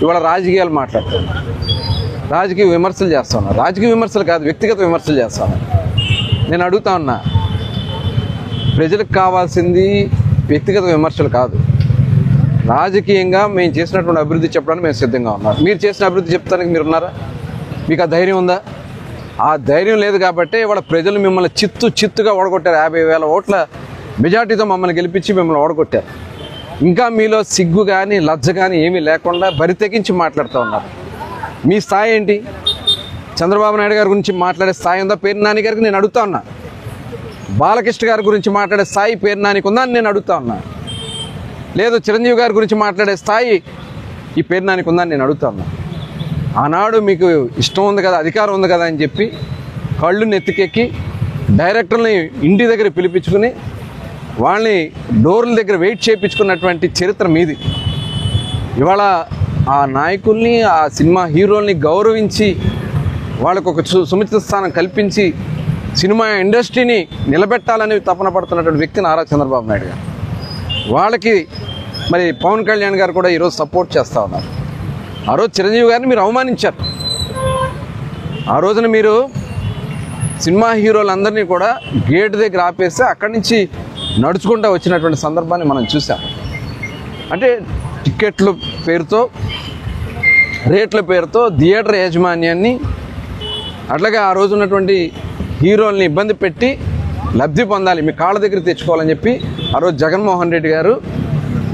ఇవాళ రాజకీయాలు మాట్లాడుతున్నారు, రాజకీయ విమర్శలు చేస్తా ఉన్నారు. రాజకీయ విమర్శలు కాదు, వ్యక్తిగత విమర్శలు చేస్తా ఉన్నారు. నేను అడుగుతా ఉన్నా, ప్రజలకు కావాల్సింది వ్యక్తిగత విమర్శలు కాదు, రాజకీయంగా మేము చేసినటువంటి అభివృద్ధి చెప్పడానికి మేము సిద్ధంగా ఉన్నాం. మీరు చేసిన అభివృద్ధి చెప్తానికి మీరు ఉన్నారా? మీకు ఆ ధైర్యం ఉందా? ఆ ధైర్యం లేదు కాబట్టి ఇవాళ ప్రజలు మిమ్మల్ని చిత్తుగా ఓడగొట్టారు. 50,000 ఓట్ల మెజార్టీతో మమ్మల్ని గెలిపించి మిమ్మల్ని ఓడగొట్టారు. ఇంకా మీలో సిగ్గు కానీ లజ్జ కానీ ఏమీ లేకుండా బరితెగించి మాట్లాడుతూ ఉన్నారు. మీ స్థాయి ఏంటి? చంద్రబాబు నాయుడు గారి గురించి మాట్లాడే స్థాయి ఉందా? పేర్ని నాని గారికి నేను అడుగుతా ఉన్నా. బాలకృష్ణ గారి గురించి మాట్లాడే స్థాయి పేర్ని నానికి ఉందా అని నేను అడుగుతా ఉన్నా. లేదు చిరంజీవి గారి గురించి మాట్లాడే స్థాయి ఈ పేర్ని నానికి ఉందా అని నేను అడుగుతా ఉన్నా. ఆనాడు మీకు ఇష్టం ఉంది కదా, అధికారం ఉంది కదా అని చెప్పి కళ్ళు నెత్తికెక్కి డైరెక్టర్ని ఇంటి దగ్గర పిలిపించుకుని వాళ్ళని డోర్ల దగ్గర వెయిట్ చేయించుకున్నటువంటి చరిత్ర మీది. ఇవాళ ఆ నాయకుల్ని, ఆ సినిమా హీరోల్ని గౌరవించి వాళ్ళకు ఒక సముచిత స్థానం కల్పించి సినిమా ఇండస్ట్రీని నిలబెట్టాలని తపన పడుతున్నటువంటి వ్యక్తి నారా చంద్రబాబు నాయుడు గారు. వాళ్ళకి మరి పవన్ కళ్యాణ్ గారు కూడా ఈరోజు సపోర్ట్ చేస్తూ ఉన్నారు. ఆ రోజు చిరంజీవి గారిని మీరు అవమానించారు. ఆ రోజున మీరు సినిమా హీరోలందరినీ కూడా గేట్ దగ్గర ఆపేస్తే అక్కడి నుంచి నడుచుకుంటూ వచ్చినటువంటి సందర్భాన్ని మనం చూసాం. అంటే టికెట్ల పేరుతో, రేట్ల పేరుతో థియేటర్ యాజమాన్యాన్ని, అట్లాగే ఆ రోజు ఉన్నటువంటి హీరోల్ని ఇబ్బంది పెట్టి లబ్ధి పొందాలి, మీ కాళ్ళ దగ్గర తెచ్చుకోవాలని చెప్పి ఆ రోజు జగన్మోహన్ రెడ్డి గారు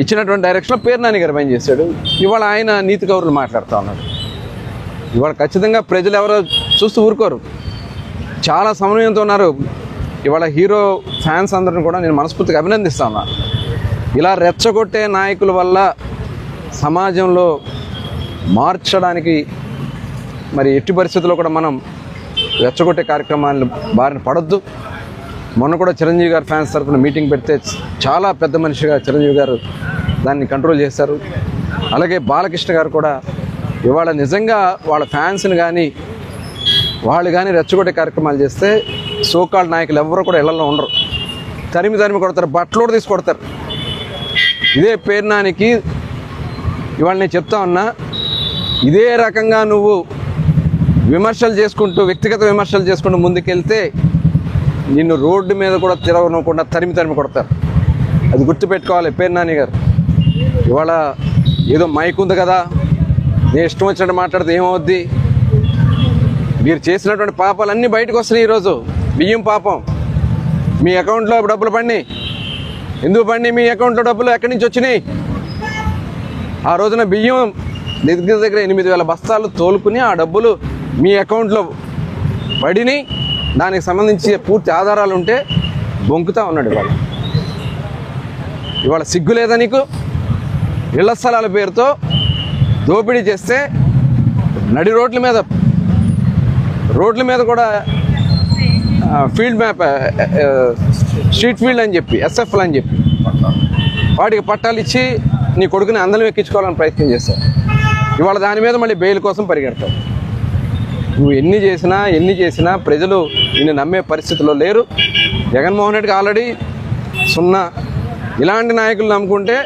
ఇచ్చినటువంటి డైరెక్షన్లో పేర్ని నాని గారు పనిచేశాడు. ఇవాళ ఆయన నీతి కౌరులు మాట్లాడుతూ ఉన్నాడు. ఇవాళ ఖచ్చితంగా ప్రజలు ఎవరో చూస్తూ ఊరుకోరు, చాలా సమన్వయంతో ఉన్నారు. ఇవాళ హీరో ఫ్యాన్స్ అందరిని కూడా నేను మనస్ఫూర్తిగా అభినందిస్తా ఉన్నా. ఇలా రెచ్చగొట్టే నాయకుల వల్ల సమాజంలో మార్చడానికి మరి ఎట్టి పరిస్థితుల్లో కూడా మనం రెచ్చగొట్టే కార్యక్రమాలను బారిన పడొద్దు. మొన్న కూడా చిరంజీవి గారు ఫ్యాన్స్ తరఫున మీటింగ్ పెడితే చాలా పెద్ద మనిషిగా చిరంజీవి గారు దాన్ని కంట్రోల్ చేశారు. అలాగే బాలకృష్ణ గారు కూడా ఇవాళ నిజంగా వాళ్ళ ఫ్యాన్స్ని కానీ వాళ్ళు కానీ రెచ్చగొట్టే కార్యక్రమాలు చేస్తే సోకాల్డ్ నాయకులు ఎవరు కూడా ఇళ్లలో ఉండరు, తరిమి కొడతారు, బట్టలోడు తీసి కొడతారు. ఇదే పేర్ని నానికి ఇవాళ నేను చెప్తా ఉన్నా, ఇదే రకంగా నువ్వు విమర్శలు చేసుకుంటూ, వ్యక్తిగత విమర్శలు చేసుకుంటూ ముందుకెళ్తే నిన్ను రోడ్డు మీద కూడా తిరగనకుండా తరిమి కొడతారు. అది గుర్తుపెట్టుకోవాలి పేర్ని నాని గారు. ఇవాళ ఏదో మైక్ ఉంది కదా, నేను ఇష్టం వచ్చినట్టు మాట్లాడితే ఏమవుద్ది? మీరు చేసినటువంటి పాపాలన్నీ బయటకు వస్తున్నాయి. ఈరోజు బియ్యం పాపం, మీ అకౌంట్లో డబ్బులు పడినాయి. ఎందుకు పడినాయి? మీ అకౌంట్లో డబ్బులు ఎక్కడి నుంచి వచ్చినాయి? ఆ రోజున బియ్యం దగ్గర 8,000 బస్తాలు తోలుకుని ఆ డబ్బులు మీ అకౌంట్లో పడినాయి. దానికి సంబంధించి పూర్తి ఆధారాలు ఉంటే బొంకుతా ఉన్నాడు. ఇవాళ సిగ్గు లేదా నీకు? ఇళ్ల స్థలాల పేరుతో దోపిడీ చేస్తే నడి రోడ్ల మీద కూడా ఫీల్డ్ మ్యాప్, స్ట్రీట్ ఫీల్డ్ అని చెప్పి, ఎస్ఎఫ్ఎల్ అని చెప్పి వాటికి పట్టాలు ఇచ్చి నీ కొడుకుని అందలం ఎక్కించుకోవాలని ప్రయత్నం చేశావు. ఇవాళ దాని మీద మళ్ళీ బెయిల్ కోసం పరిగెడతావు. నువ్వు ఎన్ని చేసినా ప్రజలు నిన్ను నమ్మే పరిస్థితిలో లేరు. జగన్మోహన్ రెడ్డికి ఆల్రెడీ 0. ఇలాంటి నాయకులు నమ్ముకుంటే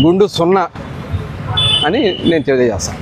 గుండు 0 అని నేను తెలియజేస్తాను.